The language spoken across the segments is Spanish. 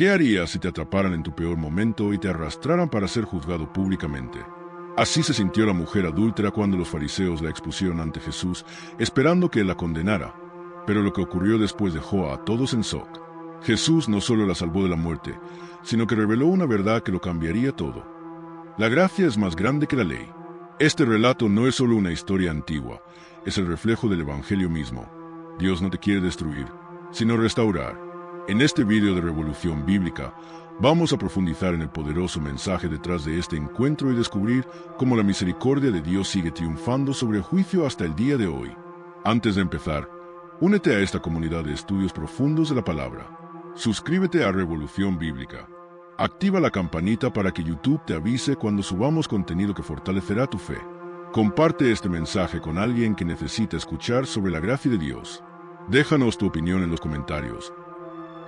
¿Qué harías si te atraparan en tu peor momento y te arrastraran para ser juzgado públicamente? Así se sintió la mujer adúltera cuando los fariseos la expusieron ante Jesús, esperando que él la condenara. Pero lo que ocurrió después dejó a todos en shock. Jesús no solo la salvó de la muerte, sino que reveló una verdad que lo cambiaría todo. La gracia es más grande que la ley. Este relato no es solo una historia antigua, es el reflejo del Evangelio mismo. Dios no te quiere destruir, sino restaurar. En este video de Revolución Bíblica, vamos a profundizar en el poderoso mensaje detrás de este encuentro y descubrir cómo la misericordia de Dios sigue triunfando sobre el juicio hasta el día de hoy. Antes de empezar, únete a esta comunidad de estudios profundos de la palabra. Suscríbete a Revolución Bíblica. Activa la campanita para que YouTube te avise cuando subamos contenido que fortalecerá tu fe. Comparte este mensaje con alguien que necesita escuchar sobre la gracia de Dios. Déjanos tu opinión en los comentarios.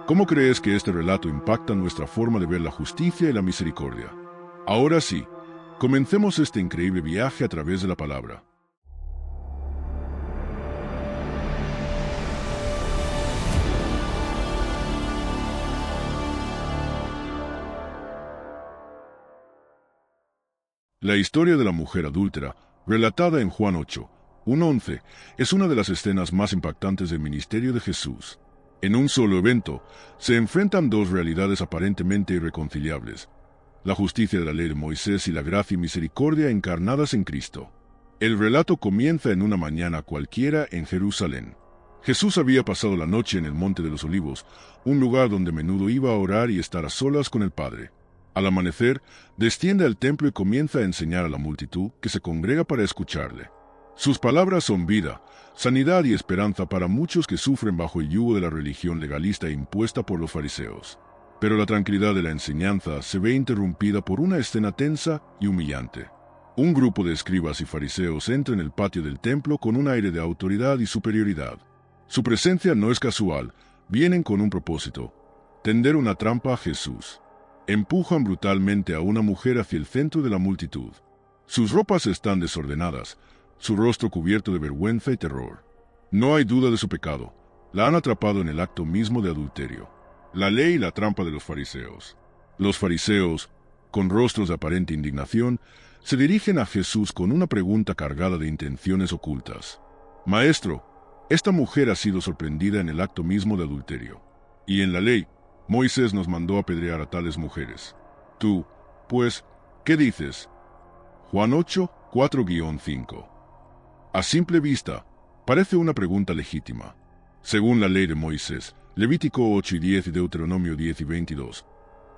¿Cómo crees que este relato impacta nuestra forma de ver la justicia y la misericordia? Ahora sí, comencemos este increíble viaje a través de la palabra. La historia de la mujer adúltera, relatada en Juan 8, 1:11, es una de las escenas más impactantes del ministerio de Jesús. En un solo evento, se enfrentan dos realidades aparentemente irreconciliables: la justicia de la ley de Moisés y la gracia y misericordia encarnadas en Cristo. El relato comienza en una mañana cualquiera en Jerusalén. Jesús había pasado la noche en el Monte de los Olivos, un lugar donde a menudo iba a orar y estar a solas con el Padre. Al amanecer, desciende al templo y comienza a enseñar a la multitud que se congrega para escucharle. Sus palabras son vida, sanidad y esperanza para muchos que sufren bajo el yugo de la religión legalista impuesta por los fariseos. Pero la tranquilidad de la enseñanza se ve interrumpida por una escena tensa y humillante. Un grupo de escribas y fariseos entra en el patio del templo con un aire de autoridad y superioridad. Su presencia no es casual, vienen con un propósito: tender una trampa a Jesús. Empujan brutalmente a una mujer hacia el centro de la multitud. Sus ropas están desordenadas, su rostro cubierto de vergüenza y terror. No hay duda de su pecado. La han atrapado en el acto mismo de adulterio. La ley y la trampa de los fariseos. Los fariseos, con rostros de aparente indignación, se dirigen a Jesús con una pregunta cargada de intenciones ocultas. Maestro, esta mujer ha sido sorprendida en el acto mismo de adulterio. Y en la ley, Moisés nos mandó apedrear a tales mujeres. Tú, pues, ¿qué dices? Juan 8, 4-5. A simple vista, parece una pregunta legítima. Según la ley de Moisés, Levítico 8 y 10 y Deuteronomio 10 y 22,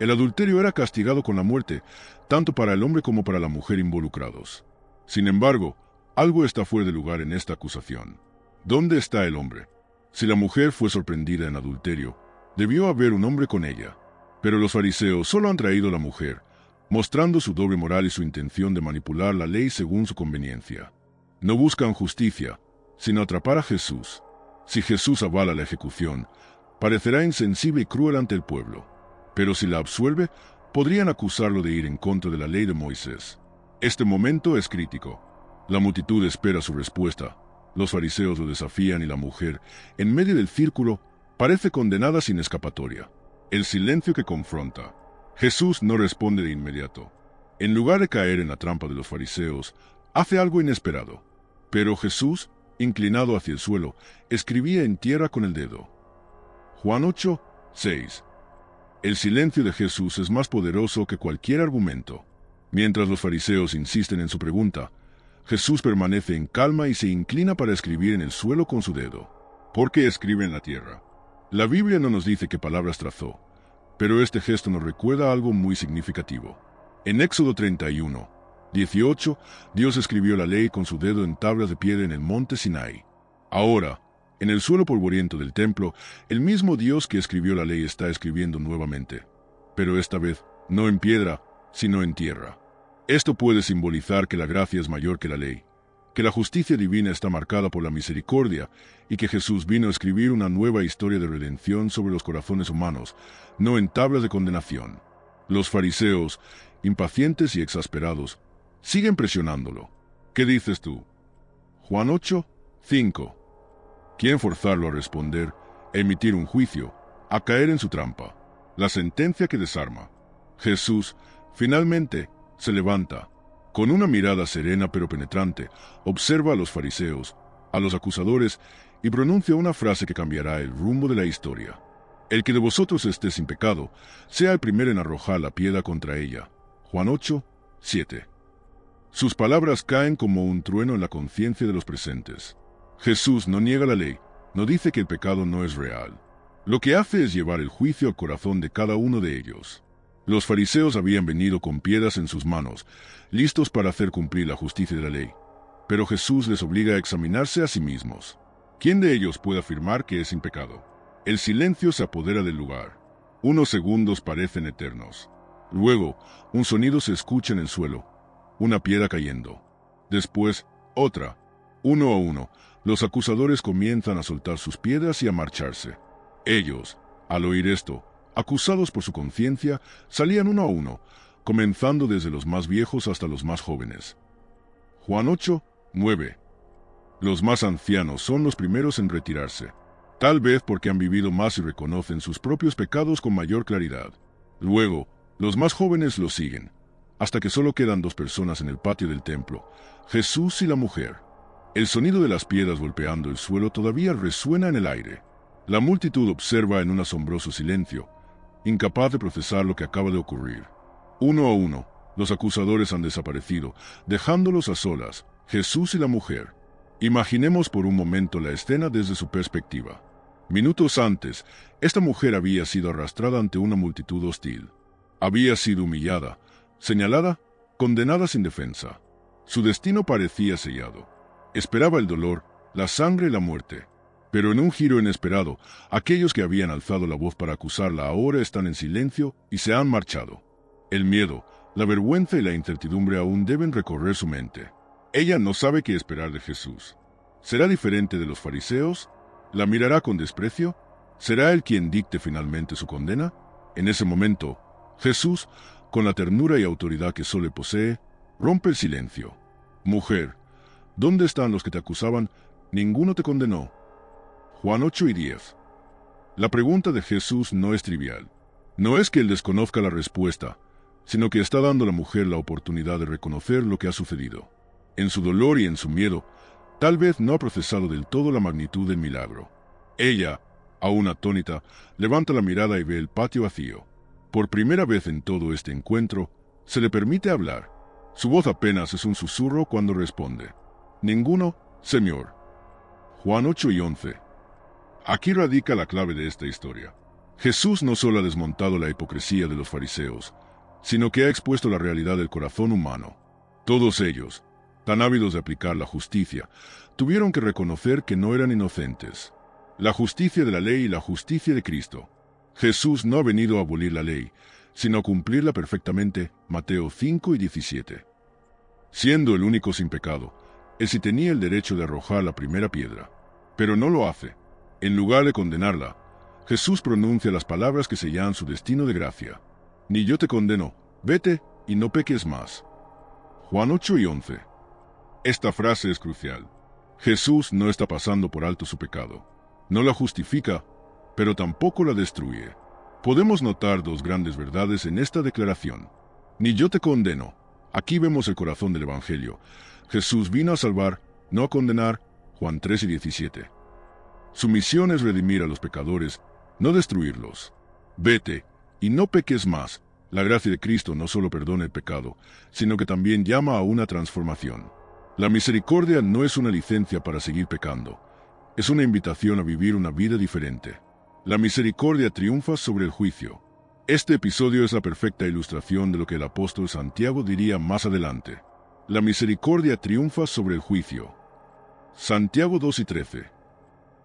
el adulterio era castigado con la muerte, tanto para el hombre como para la mujer involucrados. Sin embargo, algo está fuera de lugar en esta acusación. ¿Dónde está el hombre? Si la mujer fue sorprendida en adulterio, debió haber un hombre con ella. Pero los fariseos solo han traído a la mujer, mostrando su doble moral y su intención de manipular la ley según su conveniencia. No buscan justicia, sino atrapar a Jesús. Si Jesús avala la ejecución, parecerá insensible y cruel ante el pueblo. Pero si la absuelve, podrían acusarlo de ir en contra de la ley de Moisés. Este momento es crítico. La multitud espera su respuesta. Los fariseos lo desafían y la mujer, en medio del círculo, parece condenada sin escapatoria. El silencio que confronta. Jesús no responde de inmediato. En lugar de caer en la trampa de los fariseos, hace algo inesperado. Pero Jesús, inclinado hacia el suelo, escribía en tierra con el dedo. Juan 8, 6. El silencio de Jesús es más poderoso que cualquier argumento. Mientras los fariseos insisten en su pregunta, Jesús permanece en calma y se inclina para escribir en el suelo con su dedo. ¿Por qué escribe en la tierra? La Biblia no nos dice qué palabras trazó, pero este gesto nos recuerda algo muy significativo. En Éxodo 31, 18, Dios escribió la ley con su dedo en tablas de piedra en el monte Sinai. Ahora, en el suelo polvoriento del templo, el mismo Dios que escribió la ley está escribiendo nuevamente, pero esta vez no en piedra, sino en tierra. Esto puede simbolizar que la gracia es mayor que la ley, que la justicia divina está marcada por la misericordia y que Jesús vino a escribir una nueva historia de redención sobre los corazones humanos, no en tablas de condenación. Los fariseos, impacientes y exasperados, siguen presionándolo. ¿Qué dices tú? Juan 8, 5. Quieren forzarlo a responder, a emitir un juicio, a caer en su trampa. la sentencia que desarma. Jesús, finalmente, se levanta. Con una mirada serena pero penetrante, observa a los fariseos, a los acusadores, y pronuncia una frase que cambiará el rumbo de la historia. El que de vosotros esté sin pecado, sea el primero en arrojar la piedra contra ella. Juan 8, 7. Sus palabras caen como un trueno en la conciencia de los presentes. Jesús no niega la ley, no dice que el pecado no es real. Lo que hace es llevar el juicio al corazón de cada uno de ellos. Los fariseos habían venido con piedras en sus manos, listos para hacer cumplir la justicia de la ley. Pero Jesús les obliga a examinarse a sí mismos. ¿Quién de ellos puede afirmar que es sin pecado? El silencio se apodera del lugar. Unos segundos parecen eternos. Luego, un sonido se escucha en el suelo, una piedra cayendo. Después, otra. Uno a uno, los acusadores comienzan a soltar sus piedras y a marcharse. Ellos, al oír esto, acusados por su conciencia, salían uno a uno, comenzando desde los más viejos hasta los más jóvenes. Juan 8, 9. Los más ancianos son los primeros en retirarse, tal vez porque han vivido más y reconocen sus propios pecados con mayor claridad. Luego, los más jóvenes los siguen, hasta que solo quedan dos personas en el patio del templo, Jesús y la mujer. El sonido de las piedras golpeando el suelo todavía resuena en el aire. La multitud observa en un asombroso silencio, incapaz de procesar lo que acaba de ocurrir. Uno a uno, los acusadores han desaparecido, dejándolos a solas, Jesús y la mujer. Imaginemos por un momento la escena desde su perspectiva. Minutos antes, esta mujer había sido arrastrada ante una multitud hostil. Había sido humillada, señalada, condenada sin defensa. Su destino parecía sellado. Esperaba el dolor, la sangre y la muerte. Pero en un giro inesperado, aquellos que habían alzado la voz para acusarla ahora están en silencio y se han marchado. El miedo, la vergüenza y la incertidumbre aún deben recorrer su mente. Ella no sabe qué esperar de Jesús. ¿Será diferente de los fariseos? ¿La mirará con desprecio? ¿Será él quien dicte finalmente su condena? En ese momento, Jesús, con la ternura y autoridad que solo posee, rompe el silencio. Mujer, ¿dónde están los que te acusaban? Ninguno te condenó. Juan 8 y 10. La pregunta de Jesús no es trivial. No es que él desconozca la respuesta, sino que está dando a la mujer la oportunidad de reconocer lo que ha sucedido. En su dolor y en su miedo, tal vez no ha procesado del todo la magnitud del milagro. Ella, aún atónita, levanta la mirada y ve el patio vacío. Por primera vez en todo este encuentro, se le permite hablar. Su voz apenas es un susurro cuando responde: «Ninguno, Señor». Juan 8 y 11. Aquí radica la clave de esta historia. Jesús no solo ha desmontado la hipocresía de los fariseos, sino que ha expuesto la realidad del corazón humano. Todos ellos, tan ávidos de aplicar la justicia, tuvieron que reconocer que no eran inocentes. La justicia de la ley y la justicia de Cristo. Jesús no ha venido a abolir la ley, sino a cumplirla perfectamente. Mateo 5 y 17. Siendo el único sin pecado, él sí tenía el derecho de arrojar la primera piedra, pero no lo hace. En lugar de condenarla, Jesús pronuncia las palabras que sellan su destino de gracia. «Ni yo te condeno, vete y no peques más». Juan 8 y 11. Esta frase es crucial. Jesús no está pasando por alto su pecado. No la justifica, pero tampoco la destruye. Podemos notar dos grandes verdades en esta declaración. «Ni yo te condeno». Aquí vemos el corazón del Evangelio. Jesús vino a salvar, no a condenar. Juan 3 y 17. Su misión es redimir a los pecadores, no destruirlos. Vete y no peques más. La gracia de Cristo no solo perdona el pecado, sino que también llama a una transformación. La misericordia no es una licencia para seguir pecando, es una invitación a vivir una vida diferente. La misericordia triunfa sobre el juicio. Este episodio es la perfecta ilustración de lo que el apóstol Santiago diría más adelante. La misericordia triunfa sobre el juicio. Santiago 2 y 13.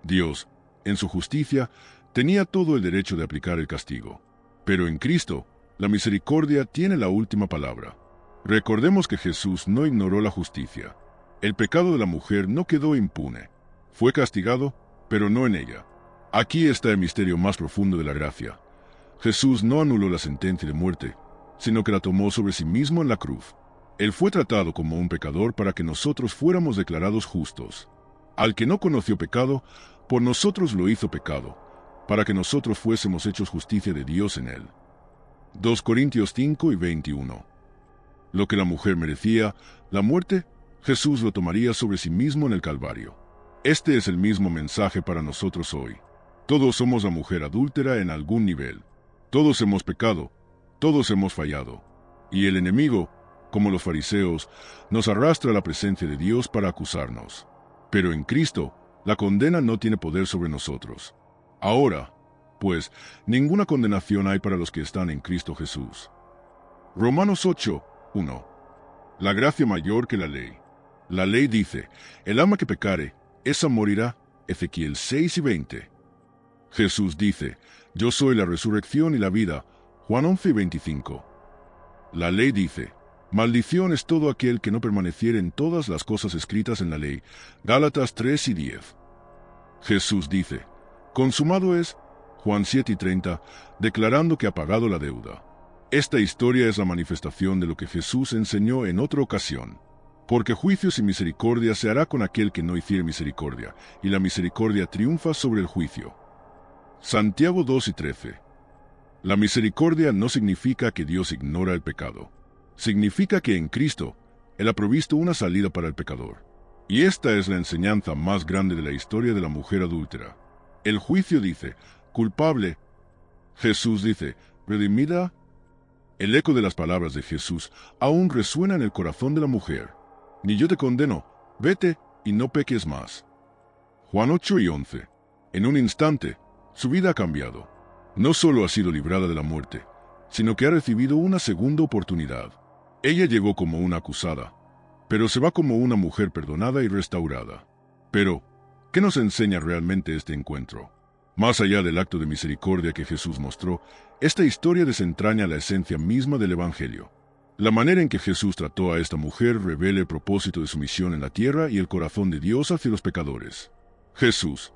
Dios, en su justicia, tenía todo el derecho de aplicar el castigo. Pero en Cristo, la misericordia tiene la última palabra. Recordemos que Jesús no ignoró la justicia. El pecado de la mujer no quedó impune. Fue castigado, pero no en ella. Aquí está el misterio más profundo de la gracia. Jesús no anuló la sentencia de muerte, sino que la tomó sobre sí mismo en la cruz. Él fue tratado como un pecador para que nosotros fuéramos declarados justos. Al que no conoció pecado, por nosotros lo hizo pecado, para que nosotros fuésemos hechos justicia de Dios en él. 2 Corintios 5 y 21. Lo que la mujer merecía, la muerte, Jesús lo tomaría sobre sí mismo en el Calvario. Este es el mismo mensaje para nosotros hoy. Todos somos la mujer adúltera en algún nivel. Todos hemos pecado, todos hemos fallado. Y el enemigo, como los fariseos, nos arrastra a la presencia de Dios para acusarnos. Pero en Cristo, la condena no tiene poder sobre nosotros. Ahora, pues, ninguna condenación hay para los que están en Cristo Jesús. Romanos 8, 1. La gracia mayor que la ley. La ley dice, el alma que pecare, esa morirá. Ezequiel 6 y 20. Jesús dice, yo soy la resurrección y la vida. Juan 11 y 25. La ley dice, maldición es todo aquel que no permaneciere en todas las cosas escritas en la ley. Gálatas 3 y 10. Jesús dice, consumado es. Juan 7 y 30, declarando que ha pagado la deuda. Esta historia es la manifestación de lo que Jesús enseñó en otra ocasión. Porque juicios y misericordia se hará con aquel que no hiciere misericordia, y la misericordia triunfa sobre el juicio. Santiago 2 y 13. La misericordia no significa que Dios ignora el pecado. Significa que en Cristo, Él ha provisto una salida para el pecador. Y esta es la enseñanza más grande de la historia de la mujer adúltera. El juicio dice, culpable. Jesús dice, redimida. El eco de las palabras de Jesús aún resuena en el corazón de la mujer. Ni yo te condeno, vete y no peques más. Juan 8 y 11. En un instante, su vida ha cambiado. No solo ha sido librada de la muerte, sino que ha recibido una segunda oportunidad. Ella llegó como una acusada, pero se va como una mujer perdonada y restaurada. Pero, ¿qué nos enseña realmente este encuentro? Más allá del acto de misericordia que Jesús mostró, esta historia desentraña la esencia misma del Evangelio. La manera en que Jesús trató a esta mujer revela el propósito de su misión en la tierra y el corazón de Dios hacia los pecadores. Jesús,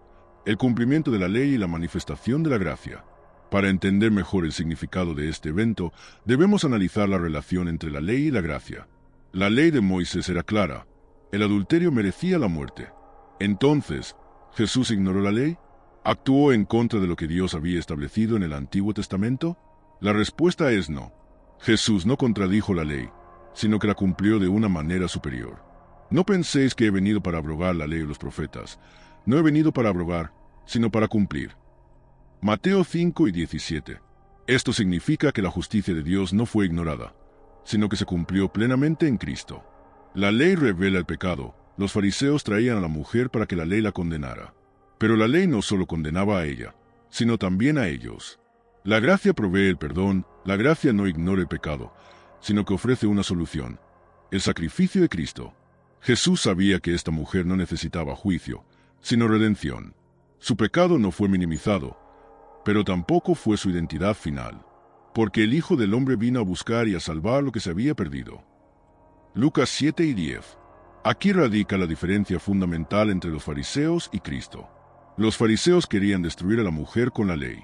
el cumplimiento de la ley y la manifestación de la gracia. Para entender mejor el significado de este evento, debemos analizar la relación entre la ley y la gracia. La ley de Moisés era clara. El adulterio merecía la muerte. Entonces, ¿Jesús ignoró la ley? ¿Actuó en contra de lo que Dios había establecido en el Antiguo Testamento? La respuesta es no. Jesús no contradijo la ley, sino que la cumplió de una manera superior. No penséis que he venido para abrogar la ley de los profetas. No he venido para abrogar, sino para cumplir. Mateo 5 y 17. Esto significa que la justicia de Dios no fue ignorada, sino que se cumplió plenamente en Cristo. La ley revela el pecado. Los fariseos traían a la mujer para que la ley la condenara. Pero la ley no solo condenaba a ella, sino también a ellos. La gracia provee el perdón, la gracia no ignora el pecado, sino que ofrece una solución, el sacrificio de Cristo. Jesús sabía que esta mujer no necesitaba juicio, sino redención. Su pecado no fue minimizado, pero tampoco fue su identidad final, porque el Hijo del Hombre vino a buscar y a salvar lo que se había perdido. Lucas 7 y 10. Aquí radica la diferencia fundamental entre los fariseos y Cristo. Los fariseos querían destruir a la mujer con la ley.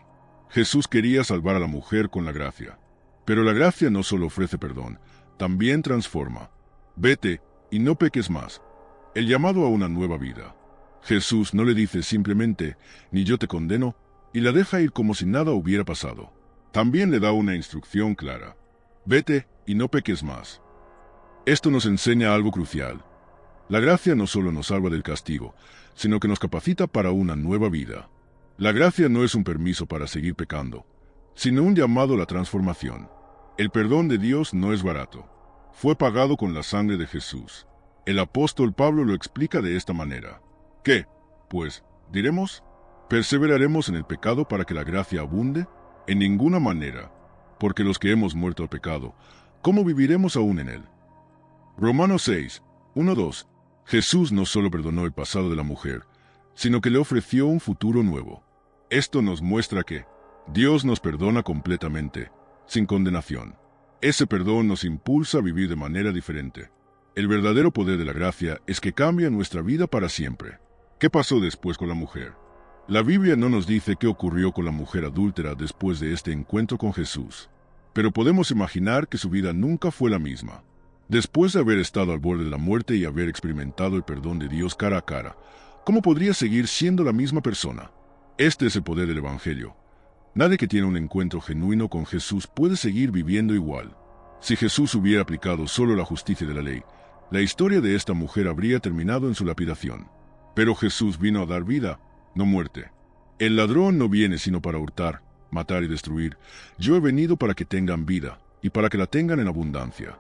Jesús quería salvar a la mujer con la gracia. Pero la gracia no solo ofrece perdón, también transforma. Vete y no peques más. El llamado a una nueva vida. Jesús no le dice simplemente, ni yo te condeno, y la deja ir como si nada hubiera pasado. También le da una instrucción clara. Vete y no peques más. Esto nos enseña algo crucial. La gracia no solo nos salva del castigo, sino que nos capacita para una nueva vida. La gracia no es un permiso para seguir pecando, sino un llamado a la transformación. El perdón de Dios no es barato. Fue pagado con la sangre de Jesús. El apóstol Pablo lo explica de esta manera. ¿Qué, pues, diremos? ¿Perseveraremos en el pecado para que la gracia abunde? En ninguna manera, porque los que hemos muerto al pecado, ¿cómo viviremos aún en él? Romanos 6, 1-2. Jesús no solo perdonó el pasado de la mujer, sino que le ofreció un futuro nuevo. Esto nos muestra que Dios nos perdona completamente, sin condenación. Ese perdón nos impulsa a vivir de manera diferente. El verdadero poder de la gracia es que cambia nuestra vida para siempre. ¿Qué pasó después con la mujer? La Biblia no nos dice qué ocurrió con la mujer adúltera después de este encuentro con Jesús, pero podemos imaginar que su vida nunca fue la misma. Después de haber estado al borde de la muerte y haber experimentado el perdón de Dios cara a cara, ¿cómo podría seguir siendo la misma persona? Este es el poder del Evangelio. Nadie que tiene un encuentro genuino con Jesús puede seguir viviendo igual. Si Jesús hubiera aplicado solo la justicia de la ley, la historia de esta mujer habría terminado en su lapidación. Pero Jesús vino a dar vida, no muerte. El ladrón no viene sino para hurtar, matar y destruir. Yo he venido para que tengan vida, y para que la tengan en abundancia.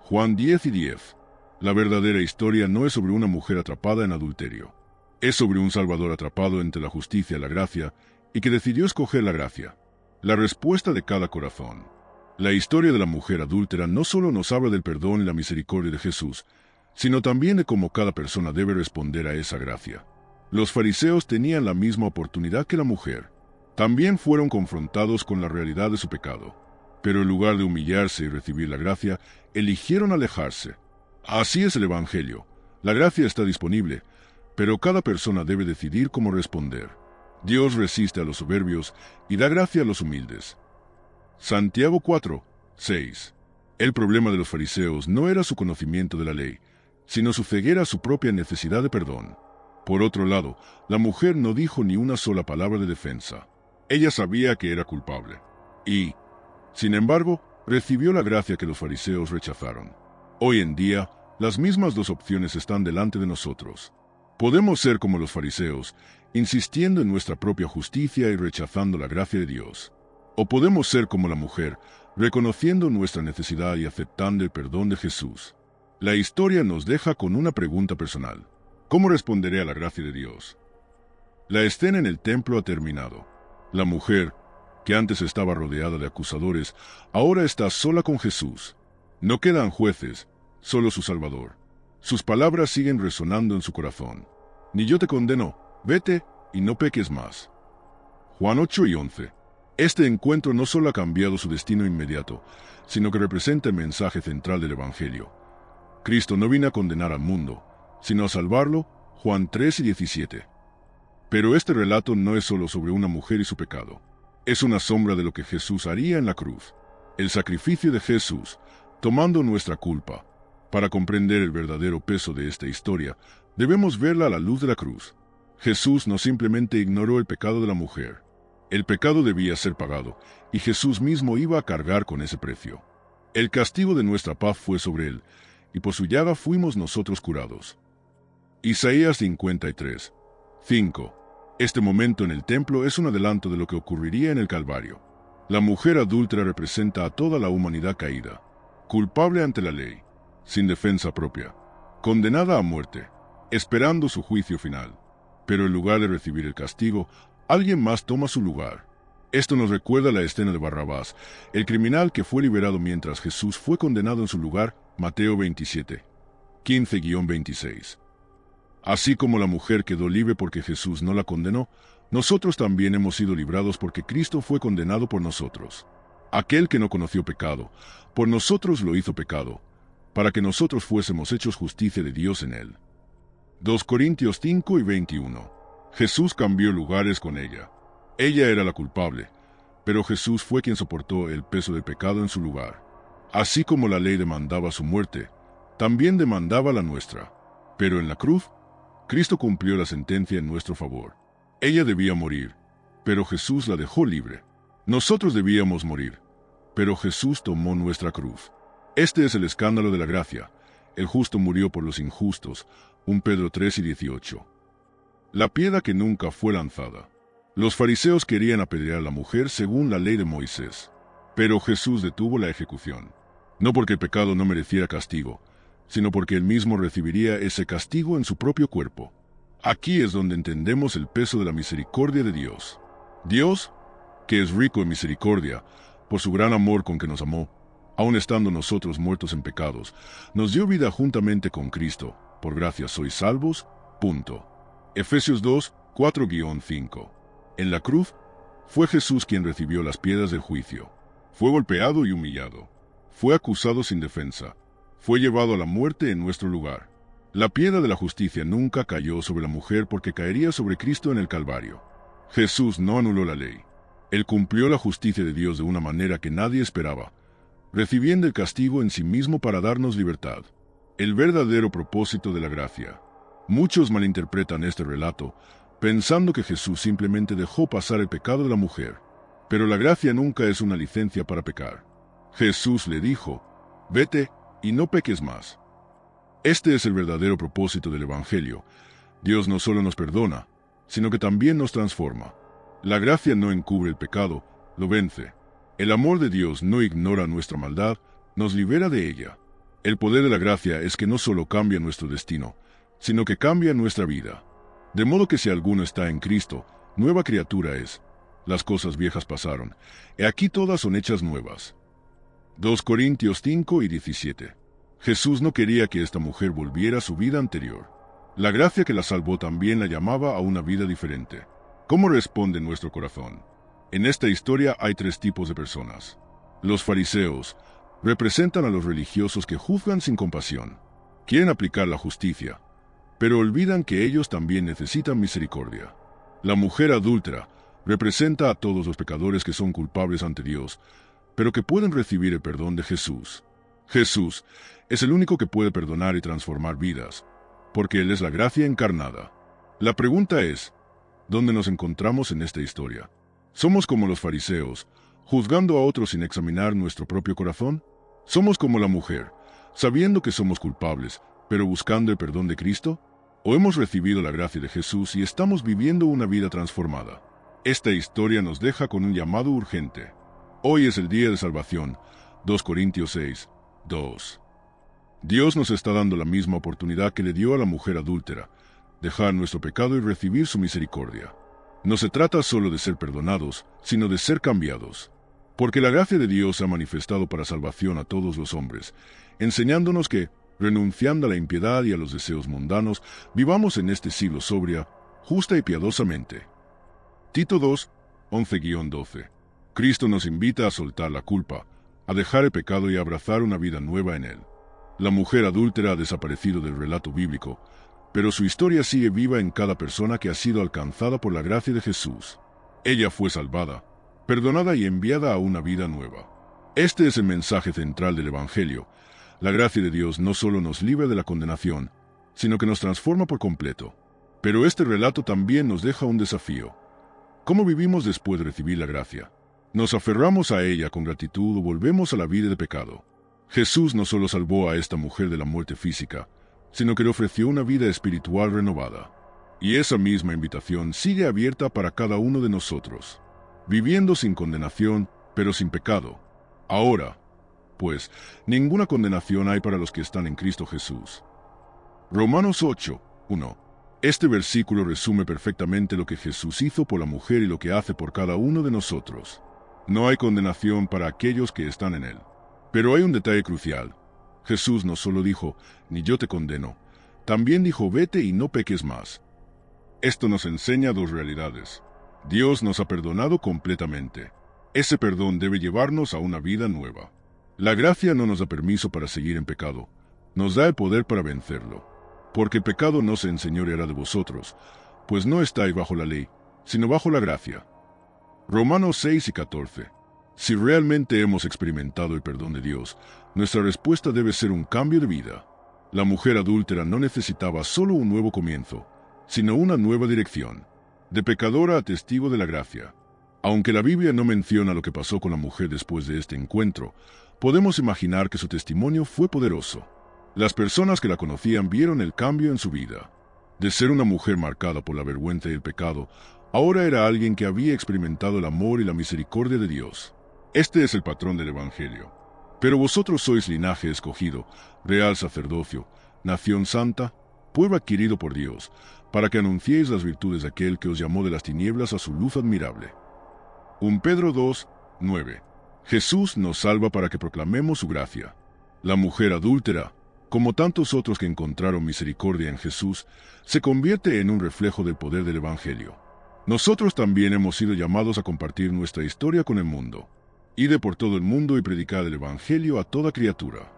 Juan 10:10. La verdadera historia no es sobre una mujer atrapada en adulterio. Es sobre un Salvador atrapado entre la justicia y la gracia, y que decidió escoger la gracia, la respuesta de cada corazón. La historia de la mujer adúltera no solo nos habla del perdón y la misericordia de Jesús, sino también de cómo cada persona debe responder a esa gracia. Los fariseos tenían la misma oportunidad que la mujer. También fueron confrontados con la realidad de su pecado, pero en lugar de humillarse y recibir la gracia, eligieron alejarse. Así es el Evangelio. La gracia está disponible, pero cada persona debe decidir cómo responder. Dios resiste a los soberbios y da gracia a los humildes. Santiago 4:6. El problema de los fariseos no era su conocimiento de la ley, sino su ceguera a su propia necesidad de perdón. Por otro lado, la mujer no dijo ni una sola palabra de defensa. Ella sabía que era culpable. Y, sin embargo, recibió la gracia que los fariseos rechazaron. Hoy en día, las mismas dos opciones están delante de nosotros. Podemos ser como los fariseos, insistiendo en nuestra propia justicia y rechazando la gracia de Dios. O podemos ser como la mujer, reconociendo nuestra necesidad y aceptando el perdón de Jesús. La historia nos deja con una pregunta personal. ¿Cómo responderé a la gracia de Dios? La escena en el templo ha terminado. La mujer, que antes estaba rodeada de acusadores, ahora está sola con Jesús. No quedan jueces, solo su Salvador. Sus palabras siguen resonando en su corazón. Ni yo te condeno, vete y no peques más. Juan 8:11. Este encuentro no solo ha cambiado su destino inmediato, sino que representa el mensaje central del Evangelio. Cristo no vino a condenar al mundo, sino a salvarlo. Juan 3:17. Pero este relato no es solo sobre una mujer y su pecado. Es una sombra de lo que Jesús haría en la cruz. El sacrificio de Jesús, tomando nuestra culpa. Para comprender el verdadero peso de esta historia, debemos verla a la luz de la cruz. Jesús no simplemente ignoró el pecado de la mujer. El pecado debía ser pagado, y Jesús mismo iba a cargar con ese precio. El castigo de nuestra paz fue sobre él, y por su llaga fuimos nosotros curados. Isaías 53:5. Este momento en el templo es un adelanto de lo que ocurriría en el Calvario. La mujer adúltera representa a toda la humanidad caída, culpable ante la ley, sin defensa propia, condenada a muerte, esperando su juicio final. Pero en lugar de recibir el castigo, alguien más toma su lugar. Esto nos recuerda la escena de Barrabás, el criminal que fue liberado mientras Jesús fue condenado en su lugar, Mateo 27:15-26. Así como la mujer quedó libre porque Jesús no la condenó, nosotros también hemos sido librados porque Cristo fue condenado por nosotros. Aquel que no conoció pecado, por nosotros lo hizo pecado, para que nosotros fuésemos hechos justicia de Dios en él. 2 Corintios 5:21. Jesús cambió lugares con ella. Ella era la culpable, pero Jesús fue quien soportó el peso del pecado en su lugar. Así como la ley demandaba su muerte, también demandaba la nuestra. Pero en la cruz, Cristo cumplió la sentencia en nuestro favor. Ella debía morir, pero Jesús la dejó libre. Nosotros debíamos morir, pero Jesús tomó nuestra cruz. Este es el escándalo de la gracia. El justo murió por los injustos. 1 Pedro 3:18. La piedra que nunca fue lanzada. Los fariseos querían apedrear a la mujer según la ley de Moisés, pero Jesús detuvo la ejecución. No porque el pecado no mereciera castigo, sino porque él mismo recibiría ese castigo en su propio cuerpo. Aquí es donde entendemos el peso de la misericordia de Dios. Dios, que es rico en misericordia, por su gran amor con que nos amó, aun estando nosotros muertos en pecados, nos dio vida juntamente con Cristo. Por gracia sois salvos. Efesios 2:4-5. En la cruz, fue Jesús quien recibió las piedras del juicio. Fue golpeado y humillado. Fue acusado sin defensa. Fue llevado a la muerte en nuestro lugar. La piedra de la justicia nunca cayó sobre la mujer porque caería sobre Cristo en el Calvario. Jesús no anuló la ley. Él cumplió la justicia de Dios de una manera que nadie esperaba, recibiendo el castigo en sí mismo para darnos libertad. El verdadero propósito de la gracia. Muchos malinterpretan este relato, pensando que Jesús simplemente dejó pasar el pecado de la mujer. Pero la gracia nunca es una licencia para pecar. Jesús le dijo, vete y no peques más. Este es el verdadero propósito del Evangelio. Dios no solo nos perdona, sino que también nos transforma. La gracia no encubre el pecado, lo vence. El amor de Dios no ignora nuestra maldad, nos libera de ella. El poder de la gracia es que no solo cambia nuestro destino, sino que cambia nuestra vida. De modo que si alguno está en Cristo, nueva criatura es. Las cosas viejas pasaron, y aquí todas son hechas nuevas. 2 Corintios 5 y 17. Jesús no quería que esta mujer volviera a su vida anterior. La gracia que la salvó también la llamaba a una vida diferente. ¿Cómo responde nuestro corazón? En esta historia hay 3 tipos de personas. Los fariseos representan a los religiosos que juzgan sin compasión. Quieren aplicar la justicia, pero olvidan que ellos también necesitan misericordia. La mujer adúltera representa a todos los pecadores que son culpables ante Dios, pero que pueden recibir el perdón de Jesús. Jesús es el único que puede perdonar y transformar vidas, porque Él es la gracia encarnada. La pregunta es, ¿dónde nos encontramos en esta historia? ¿Somos como los fariseos, juzgando a otros sin examinar nuestro propio corazón? ¿Somos como la mujer, sabiendo que somos culpables, pero buscando el perdón de Cristo? ¿O hemos recibido la gracia de Jesús y estamos viviendo una vida transformada? Esta historia nos deja con un llamado urgente. Hoy es el día de salvación. 2 Corintios 6, 2. Dios nos está dando la misma oportunidad que le dio a la mujer adúltera, dejar nuestro pecado y recibir su misericordia. No se trata solo de ser perdonados, sino de ser cambiados. Porque la gracia de Dios se ha manifestado para salvación a todos los hombres, enseñándonos que, renunciando a la impiedad y a los deseos mundanos, vivamos en este siglo sobria, justa y piadosamente. Tito 2, 11-12. Cristo nos invita a soltar la culpa, a dejar el pecado y a abrazar una vida nueva en Él. La mujer adúltera ha desaparecido del relato bíblico, pero su historia sigue viva en cada persona que ha sido alcanzada por la gracia de Jesús. Ella fue salvada, perdonada y enviada a una vida nueva. Este es el mensaje central del Evangelio. La gracia de Dios no solo nos libra de la condenación, sino que nos transforma por completo. Pero este relato también nos deja un desafío. ¿Cómo vivimos después de recibir la gracia? ¿Nos aferramos a ella con gratitud o volvemos a la vida de pecado? Jesús no solo salvó a esta mujer de la muerte física, sino que le ofreció una vida espiritual renovada. Y esa misma invitación sigue abierta para cada uno de nosotros, viviendo sin condenación, pero sin pecado. Ahora, pues, ninguna condenación hay para los que están en Cristo Jesús. Romanos 8, 1. Este versículo resume perfectamente lo que Jesús hizo por la mujer y lo que hace por cada uno de nosotros. No hay condenación para aquellos que están en Él. Pero hay un detalle crucial. Jesús no solo dijo, ni yo te condeno, también dijo, vete y no peques más. Esto nos enseña 2 realidades. Dios nos ha perdonado completamente. Ese perdón debe llevarnos a una vida nueva. La gracia no nos da permiso para seguir en pecado, nos da el poder para vencerlo. Porque el pecado no se enseñoreará de vosotros, pues no estáis bajo la ley, sino bajo la gracia. Romanos 6 y 14. Si realmente hemos experimentado el perdón de Dios, nuestra respuesta debe ser un cambio de vida. La mujer adúltera no necesitaba solo un nuevo comienzo, sino una nueva dirección. De pecadora a testigo de la gracia. Aunque la Biblia no menciona lo que pasó con la mujer después de este encuentro, podemos imaginar que su testimonio fue poderoso. Las personas que la conocían vieron el cambio en su vida. De ser una mujer marcada por la vergüenza y el pecado, ahora era alguien que había experimentado el amor y la misericordia de Dios. Este es el patrón del Evangelio. Pero vosotros sois linaje escogido, real sacerdocio, nación santa, pueblo adquirido por Dios, para que anunciéis las virtudes de aquel que os llamó de las tinieblas a su luz admirable. 1 Pedro 2, 9. Jesús nos salva para que proclamemos su gracia. La mujer adúltera, como tantos otros que encontraron misericordia en Jesús, se convierte en un reflejo del poder del Evangelio. Nosotros también hemos sido llamados a compartir nuestra historia con el mundo. Id por todo el mundo y predicad el Evangelio a toda criatura.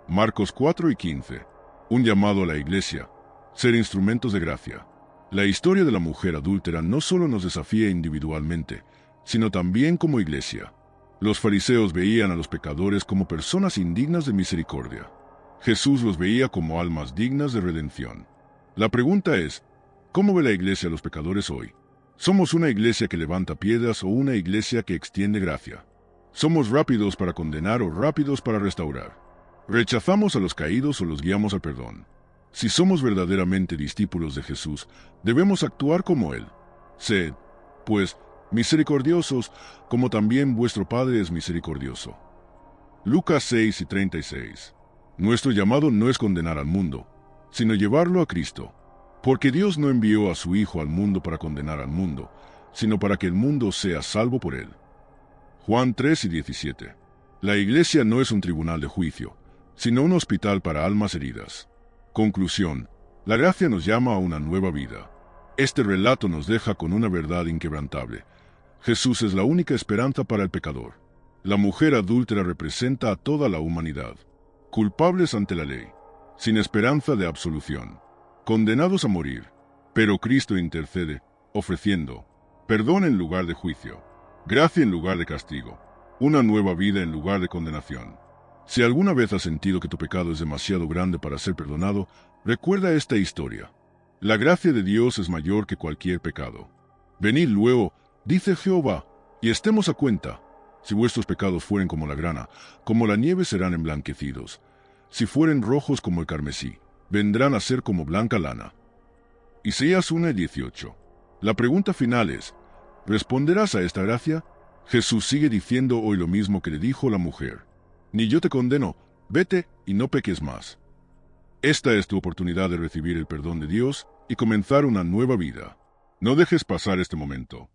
Marcos 4 y 15. Un llamado a la iglesia. Ser instrumentos de gracia. La historia de la mujer adúltera no solo nos desafía individualmente, sino también como iglesia. Los fariseos veían a los pecadores como personas indignas de misericordia. Jesús los veía como almas dignas de redención. La pregunta es, ¿Cómo ve la iglesia a los pecadores hoy? ¿Somos una iglesia que levanta piedras o una iglesia que extiende gracia? ¿Somos rápidos para condenar o rápidos para restaurar? ¿Rechazamos a los caídos o los guiamos al perdón? Si somos verdaderamente discípulos de Jesús, debemos actuar como Él. Sed, pues, misericordiosos, como también vuestro Padre es misericordioso. Lucas 6:36. Nuestro llamado no es condenar al mundo, sino llevarlo a Cristo, porque Dios no envió a su Hijo al mundo para condenar al mundo, sino para que el mundo sea salvo por él. Juan 3:17. La iglesia no es un tribunal de juicio, sino un hospital para almas heridas. Conclusión. La gracia nos llama a una nueva vida. Este relato nos deja con una verdad inquebrantable. Jesús es la única esperanza para el pecador. La mujer adúltera representa a toda la humanidad, culpables ante la ley, sin esperanza de absolución, condenados a morir. Pero Cristo intercede, ofreciendo perdón en lugar de juicio, gracia en lugar de castigo, una nueva vida en lugar de condenación. Si alguna vez has sentido que tu pecado es demasiado grande para ser perdonado, recuerda esta historia. La gracia de Dios es mayor que cualquier pecado. Venid luego, dice Jehová, y estemos a cuenta. Si vuestros pecados fueren como la grana, como la nieve serán emblanquecidos. Si fueren rojos como el carmesí, vendrán a ser como blanca lana. Isaías 1:18. La pregunta final es, ¿responderás a esta gracia? Jesús sigue diciendo hoy lo mismo que le dijo la mujer. Ni yo te condeno, vete y no peques más. Esta es tu oportunidad de recibir el perdón de Dios y comenzar una nueva vida. No dejes pasar este momento.